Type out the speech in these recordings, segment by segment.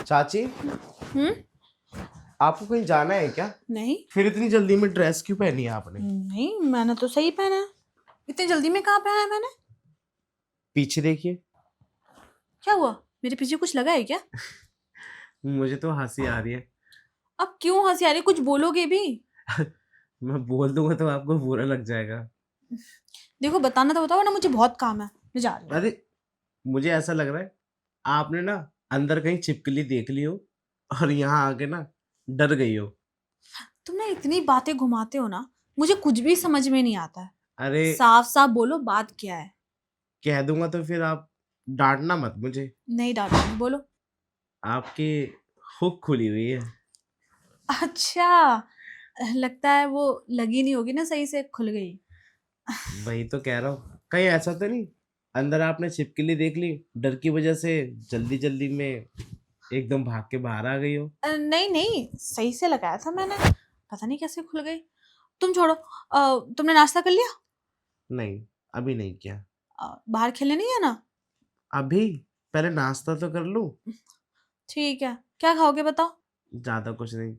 चाची, हम्म। आपको कहीं जाना है क्या? नहीं फिर इतनी जल्दी में ड्रेस क्यों पहनी है आपने? नहीं, मैंने तो सही पहना है। इतनी जल्दी में कहाँ पहना है मैंने? पीछे देखिए। क्या हुआ? मेरे पीछे कुछ लगा है क्या? मुझे तो हंसी आ रही है। अब क्यों हंसी आ रही है? कुछ बोलोगे भी? मैं बोल दूंगा तो आपको बुरा लग जाएगा। देखो, बताना तो बताओ ना, मुझे बहुत काम है, मैं जा रही हूँ। अरे, मुझे ऐसा लग रहा है आपने ना अंदर कहीं छिपकली देख ली हो और यहाँ आके ना डर गई हो। तुम ना इतनी बातें घुमाते हो ना, मुझे कुछ भी समझ में नहीं आता है। अरे, साफ साफ बोलो, बात क्या है? कह दूंगा तो फिर आप डांटना मत मुझे। नहीं डांटूंगी, बोलो। आपकी हुक खुली हुई है। अच्छा, लगता है वो लगी नहीं होगी ना, सही से खुल गई। वही तो कह रहा हूँ, कहीं ऐसा तो नहीं अंदर आपने छिपकली देख ली, डर की वजह से जल्दी जल्दी में एकदम भाग के बाहर आ गई हो। नहीं नहीं, सही से लगाया था मैंने, पता नहीं कैसे खुल गई। तुम छोड़ो। तुमने नाश्ता कर लिया? नहीं, अभी नहीं किया। बाहर खेलने नहीं है ना? अभी पहले नाश्ता तो कर लूं। ठीक है, क्या खाओगे बताओ? ज्यादा कुछ नहीं,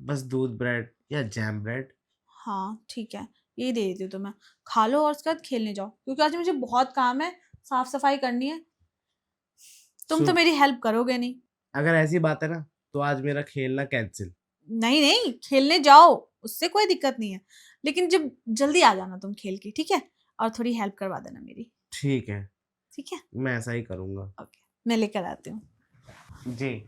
बस दूध ब्रेड या जैम ब्रेड। हाँ ठीक है, ये दे देती हूँ तुम्हें। खा लो और उसके बाद खेलने जाओ, क्योंकि आज मुझे बहुत काम है, साफ सफाई करनी है। तुम तो सुन, मेरी हेल्प करोगे नहीं। अगर ऐसी बात है ना तो आज मेरा खेलना कैंसिल। नहीं नहीं, खेलने जाओ, उससे कोई दिक्कत नहीं है, लेकिन जब जल्दी आ जाना तुम खेल के, ठीक है? और थोड़ी हेल्प करवा देना मेरी। ठीक है, ठीक है। मैं ऐसा ही करूंगा। ओके, मैं लेकर आती हूँ। जी।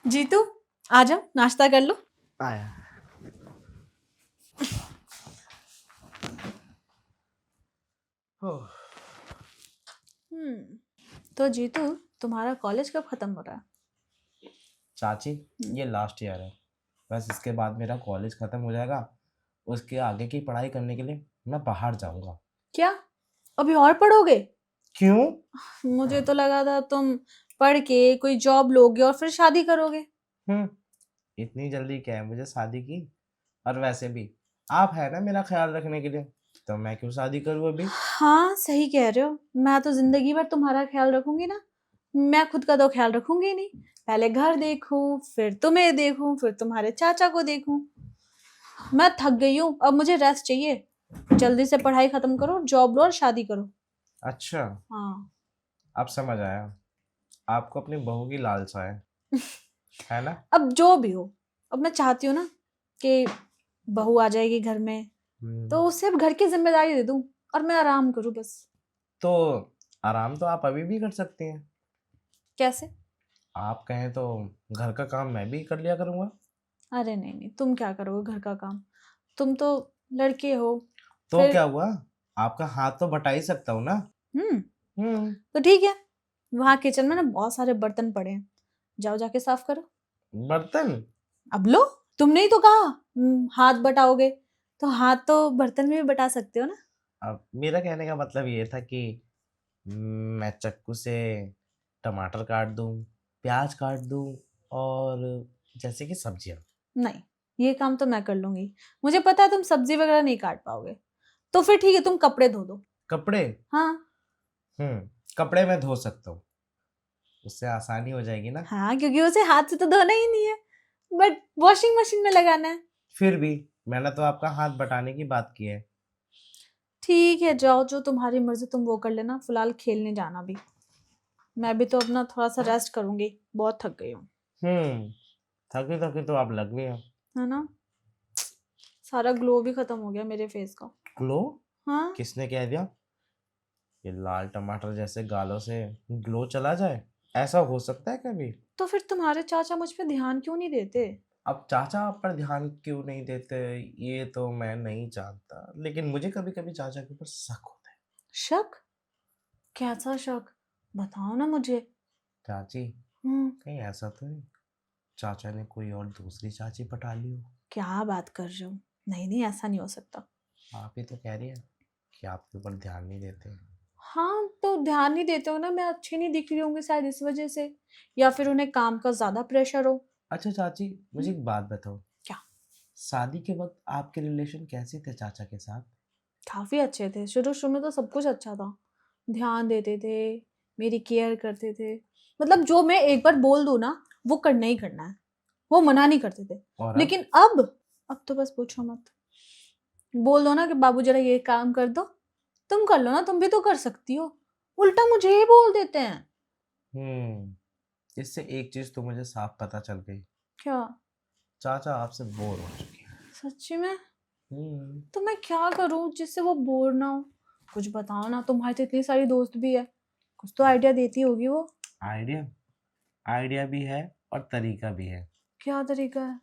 जीतू, आ जाओ, नाश्ता कर लो। आया। ओह, तो जीतू, तुम्हारा कॉलेज कब खत्म हो रहा है? चाची, ये लास्ट ईयर है। बस इसके बाद मेरा कॉलेज खत्म हो जाएगा। उसके आगे की पढ़ाई करने के लिए मैं बाहर जाऊंगा। क्या, अभी और पढ़ोगे? क्यों? मुझे तो लगा था तुम पढ़ के कोई जॉब लोगे और फिर शादी करोगे। हम्म, इतनी जल्दी क्या है मुझे शादी की? और वैसे भी आप है ना मेरा ख्याल रखने के लिए, तो मैं क्यों शादी करूं अभी? हाँ सही कह रहे हो, मैं तो जिंदगी भर तुम्हारा ख्याल रखूंगी ना। मैं खुद का तो ख्याल रखूंगी ही नहीं। पहले घर देखूं, फिर तुम्हें देखूं, फिर तुम्हारे चाचा को देखूं। मैं थक गई हूँ, अब मुझे रेस्ट चाहिए। जल्दी से पढ़ाई खत्म करो, जॉब लो और शादी करो। अच्छा, हाँ। अब समझ आया। आपको अपनी बहू की लालसा है ना? अब जो भी हो, अब मैं चाहती हूँ ना कि बहू आ जाएगी घर में, तो उसे अब घर की जिम्मेदारी दे दूं और मैं आराम करूं बस। तो आराम तो आप अभी भी कर सकती हैं। कैसे? आप कहें तो घर का काम मैं भी कर लिया करूंगा। अरे नहीं नहीं, तुम क्या करोगे घर का काम? तुम तो लड़के हो। तो फिर क्या हुआ, आपका हाथ तो बटा ही सकता हूँ ना। हम्म, हम्म। तो ठीक है। वहां किचन में ना बहुत सारे बर्तन पड़े हैं, जाओ जाके साफ करो। बर्तन? अब लो, तुमने ही तो कहा हाथ बटाओगे, तो हाथ तो बर्तन में भी बटा सकते हो ना। अब मेरा कहने का मतलब ये था कि मैं चक्कू से टमाटर काट दूं, प्याज काट दूं, और जैसे कि सब्जियां। नहीं, ये काम तो मैं कर लूंगी। मुझे पता है तुम सब्जी वगैरह नहीं काट पाओगे। तो फिर ठीक है, तुम कपड़े धो दो। कपड़े? हाँ। कपड़े मैं धो सकता हूँ, उससे आसानी हो जाएगी ना। हाँ, क्योंकि उसे हाथ से तो धोना ही नहीं है, बट वॉशिंग मशीन में लगाना है। फिर भी मैंने तो आपका हाथ बटाने की बात की है। ठीक है, जाओ, जो तुम्हारी मर्जी तुम वो कर लेना, फिलहाल खेलने जाना भी। मैं भी तो अपना थोड़ा सा रेस्ट करूंगी, बहुत थक गई हूँ। हम्म, थकी थकी तो आप लग गई हो। है ना? सारा ग्लो भी खत्म हो गया मेरे फेस का। ग्लो? हाँ। किसने कह दिया? ये लाल टमाटर जैसे गालों से ग्लो चला जाए? ऐसा हो सकता है कभी? तो फिर तुम्हारे चाचा मुझ पे ध्यान क्यों नहीं देते? अब चाचा आप पर ध्यान क्यों नहीं देते, ये तो मैं नहीं जानता, लेकिन मुझे कभी कभी चाचा के ऊपर शक होता है। शक? कैसा शक? बताओ ना मुझे। चाची, हम्म। कहीं ऐसा तो नहीं चाचा ने कोई और दूसरी चाची पटा ली हो? क्या बात कर रहे हो? नहीं नहीं, ऐसा नहीं हो सकता। आप ही तो कह रही है। कि आपके ऊपर ध्यान नहीं देते। हाँ, तो ध्यान नहीं देते हो ना, मैं अच्छी नहीं दिख रही होंगी शायद इस वजह से, या फिर उन्हें काम का ज़्यादा प्रेशर हो। अच्छा चाची, मुझे हुँ, एक बात बताओ, क्या? शादी के वक़्त आपके रिलेशन कैसे थे चाचा के साथ? काफ़ी अच्छे थे, शुरू-शुरू में तो सब कुछ अच्छा था। ध्यान देते थे, मेरी केयर करते थे, मतलब जो मैं एक बार बोल दूँ ना, वो करना ही करना है, वो मना नहीं करते थे। और अब? लेकिन अब तो बस पूछो मत। बोल दो ना कि बाबू ज़रा ये काम कर दो, तुम कर लो ना, तुम भी तो कर सकती हो। उल्टा मुझे ही बोल देते हैं। हुँ, इससे एक चीज़ तो मुझे साफ पता चल गई, क्या? चाचा आपसे बोर हो चुके हैं। सच्ची में? हुँ, तो मैं क्या करूँ जिससे वो बोर ना हो? कुछ बताओ ना, तुम्हारी तो इतनी सारी दोस्त भी है। कुछ तो आइडिया देती होगी वो। आइडिया? आइडिया भी है और तरीका भी है। क्या तरीका है?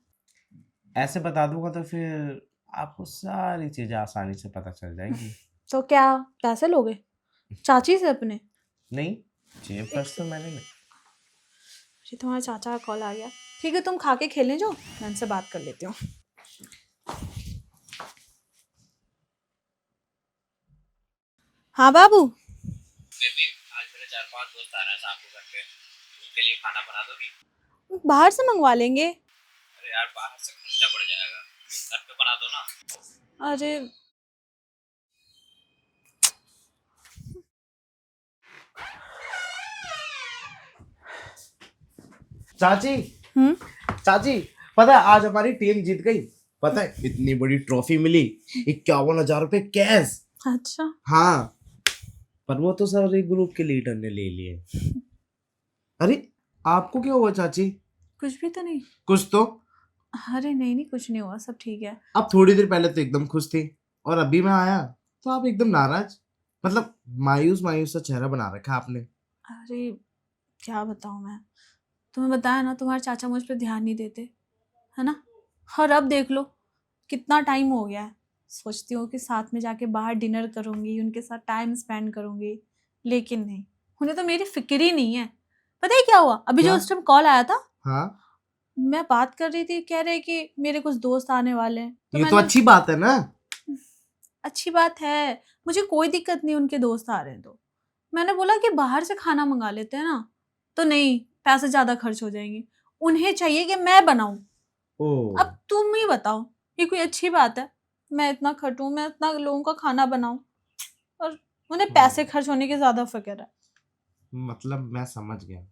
ऐसे बता दूँगा तो फिर आपको सारी चीज़ें आसानी से पता चल जाएँगी। तो क्या पैसे लोगे? चाची से अपने? नहीं, जेब एक खर्च तो सेकंड, मैंने नहीं। जी तुम्हारे चाचा का कॉल आ गया। ठीक है, तुम खा के खेलने जाओ, मैं उनसे बात कर लेती हूँ। हाँ बाबू। बेबी, आज मेरे 4-5 दोस्त आ रहे हैं शाम को घर पे। उनके लिए खाना बना दोगी? बाहर से मंगवा लेंगे। अरे यार, बाहर से खर्चा बढ़ जाएगा, तुम घर पे बना दो ना। अरे चाची, हम्म। चाची, पता है आज हमारी टीम जीत गई। पता है इतनी बड़ी ट्रॉफी मिली, 51,000 रुपए कैश। अच्छा। हाँ, पर वो तो सारे ग्रुप के लीडर ने ले लिए। अरे आपको क्या हुआ चाची? कुछ भी तो नहीं। कुछ तो। अरे नहीं नहीं, कुछ नहीं हुआ, सब ठीक है। आप थोड़ी देर पहले तो एकदम खुश थी और अभी मैं आया तो आप एकदम नाराज, मतलब मायूस मायूस सा चेहरा बना रखा है आपने। अरे क्या बताऊँ मैं, तुम्हें बताया ना तुम्हारे चाचा मुझ पे ध्यान नहीं देते, है ना। और अब देख लो कितना टाइम हो गया है, सोचती हूँ कि साथ में जाके बाहर डिनर करूँगी, उनके साथ टाइम स्पेंड करूँगी, लेकिन नहीं, उन्हें तो मेरी फिक्र ही नहीं है। पता है क्या हुआ, अभी जो क्या? उस टाइम कॉल आया था, हाँ, मैं बात कर रही थी, कह रहे कि मेरे कुछ दोस्त आने वाले हैं, तो ये तो मैंने, अच्छी बात है ना। अच्छी बात है, मुझे कोई दिक्कत नहीं उनके दोस्त आ रहे हैं तो। मैंने बोला कि बाहर से खाना मंगा लेते हैं ना, तो नहीं, पैसे ज़्यादा खर्च हो जाएंगे, उन्हें चाहिए कि मैं बनाऊं। ओ, अब तुम ही बताओ, ये कोई अच्छी बात है? मैं इतना खटूं, मैं इतना लोगों का खाना बनाऊं, और उन्हें पैसे हम्म, खर्च होने की ज़्यादा फिक्र है। मतलब मैं समझ गया,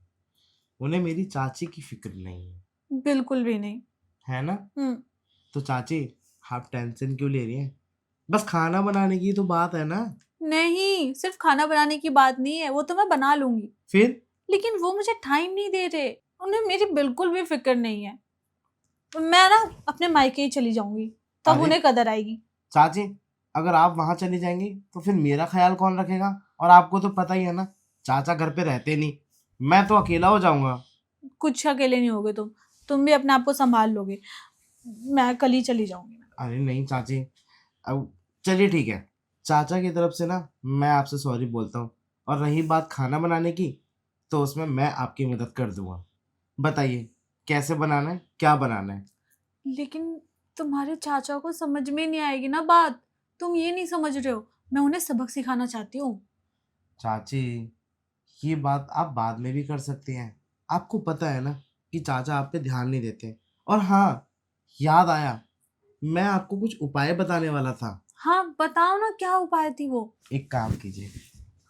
उन्हें मेरी चाची की फिक्र नहीं है, बिल्कुल भी नहीं। है ना? हम्म। तो चाची, आप टेंशन क्यों ले रही हैं? बस खाना बनाने की तो बात है ना। नहीं, सिर्फ खाना बनाने की बात नहीं है, वो तो मैं बना लूंगी, फिर? लेकिन वो मुझे टाइम नहीं दे रहे, उन्हें मेरी बिल्कुल भी फिक्र नहीं है। मैं ना अपने मायके ही चली जाऊंगी, तब अरे उन्हें कदर आएगी। चाची, अगर आप वहां चली जाएंगी तो फिर मेरा ख्याल कौन रखेगा? और आपको तो पता ही है ना, चाचा घर पे रहते नहीं, मैं तो अकेला हो जाऊंगा। कुछ अकेले नहीं होगे तुम भी अपने आप को संभाल लोगे, मैं कल ही चली जाऊंगी। अरे नहीं चाची, अब चलिए ठीक है, चाचा की तरफ से ना मैं आपसे सॉरी बोलता हूँ। और रही बात खाना बनाने की, तो उसमें मैं आपकी मदद कर दूंगा। बताइए कैसे बनाना है, क्या बनाना है? लेकिन तुम्हारे चाचा को समझ में नहीं आएगी ना बात, तुम ये नहीं समझ रहे हो, मैं उन्हें सबक सिखाना चाहती हूँ। चाची, ये बात आप बाद में भी कर सकती हैं। आपको पता है ना कि चाचा आप पे ध्यान नहीं देते। और हाँ, याद आया, मैं आपको कुछ उपाय बताने वाला था। हाँ बताओ ना, क्या उपाय थी वो। एक काम कीजिए,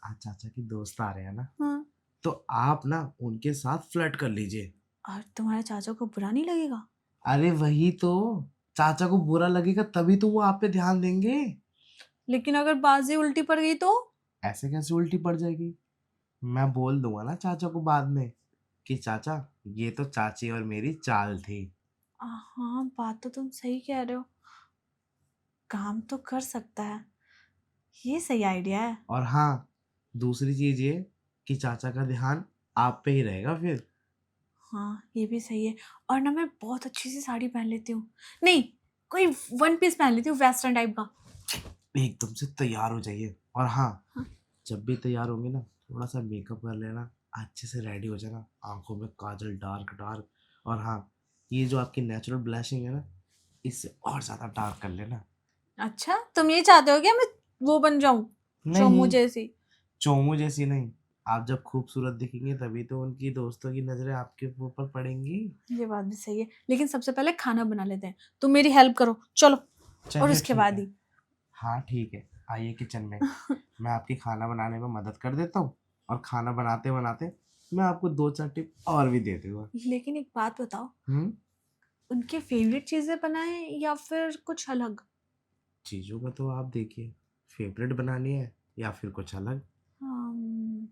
आज चाचा के दोस्त आ रहे हैं ना, हाँ। तो आप ना उनके साथ फ्लर्ट कर लीजिए। और तुम्हारे चाचा को बुरा नहीं लगेगा? अरे वही तो, चाचा को बुरा लगेगा तभी तो वो आप पे ध्यान देंगे। लेकिन अगर बाजी उल्टी पड़ गई तो? ऐसे कैसे उल्टी पड़ जाएगी? मैं बोल दूंगा ना चाचा को बाद में कि चाचा, ये तो चाची और मेरी चाल थी। हाँ, बात तो तुम सही कह रहे हो, काम तो कर सकता है, ये सही आइडिया है। और हाँ, दूसरी चीज ये कि चाचा का ध्यान आप पे ही रहेगा फिर। हाँ ये भी सही है। और ना मैं बहुत अच्छी सी साड़ी पहन लेती हूँ, नहीं, कोई वन पीस पहन लेती हूँ वेस्टर्न टाइप का। एकदम से तैयार हो जाइए। और हाँ, हाँ। जब भी तैयार होंगे ना, थोड़ा सा मेकअप कर लेना, अच्छे से रेडी हो जाना, आंखों में काजल डार्क डार्क। और हाँ, ये जो आपकी नेचुरल ब्लशिंग है ना, इससे और ज़्यादा डार्क कर लेना। अच्छा, तुम ये चाहते हो क्या मैं वो बन जाऊं चोमू नहीं जैसी। चोमू जैसी नहीं, आप जब खूबसूरत दिखेंगे तभी तो उनकी दोस्तों की नजरें आपके ऊपर पड़ेंगी। ये बात भी सही है, लेकिन सबसे पहले खाना बना लेते हैं। तुम मेरी हेल्प करो, चलो। और चलिए उसके ठीक बाद है। ही हाँ ठीक है, आइए किचन में, मैं आपकी खाना बनाने में मदद कर देता हूँ, और खाना बनाते बनाते मैं आपको 2-4 टिप और भी दे दूंगा। लेकिन एक बात बताओ, हम्म। उनके फेवरेट चीजें बनाएं या फिर कुछ अलग? चीज़ों का तो आप देखिए, फेवरेट बनानी है या फिर कुछ अलग। अम्म,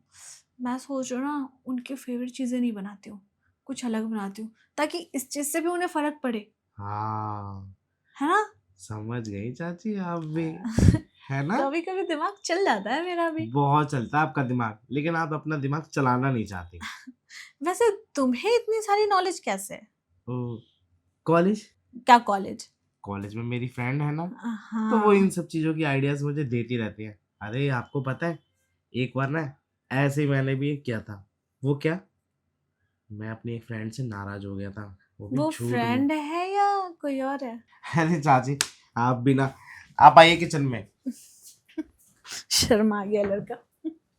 मैं सोच रही हूँ ना, उनकी फेवरेट चीजें नहीं बनाती हूँ, कुछ अलग बनाती हूँ, ताकि इस चीज से भी उन्हें फर्क पड़े, हाँ, है ना? समझ गई चाची आप भी, है ना? कभी कभी दिमाग चल जाता है मेरा भी। बहुत चलता है आपका दिमाग, लेकिन आप अपना दिमाग चलाना नहीं चाहती। वैसे तुम्हें इतनी सारी नॉलेज कैसे है? ओ, कॉलेज, क्या कॉलेज? कॉलेज में मेरी फ्रेंड है ना, तो वो इन हाँ। सब चीज़ों की आइडियाज़ मुझे देती रहती है। अरे आपको पता है, एक बार ना ऐसे ही मैंने भी किया था। वो क्या, मैं अपनी एक फ्रेंड से नाराज़ हो गया था, वो भी वो झूठ मूठ। फ्रेंड है या कोई और है? अरे चाची, आप भी ना, आप आइए किचन में। शर्म आ गया लड़का।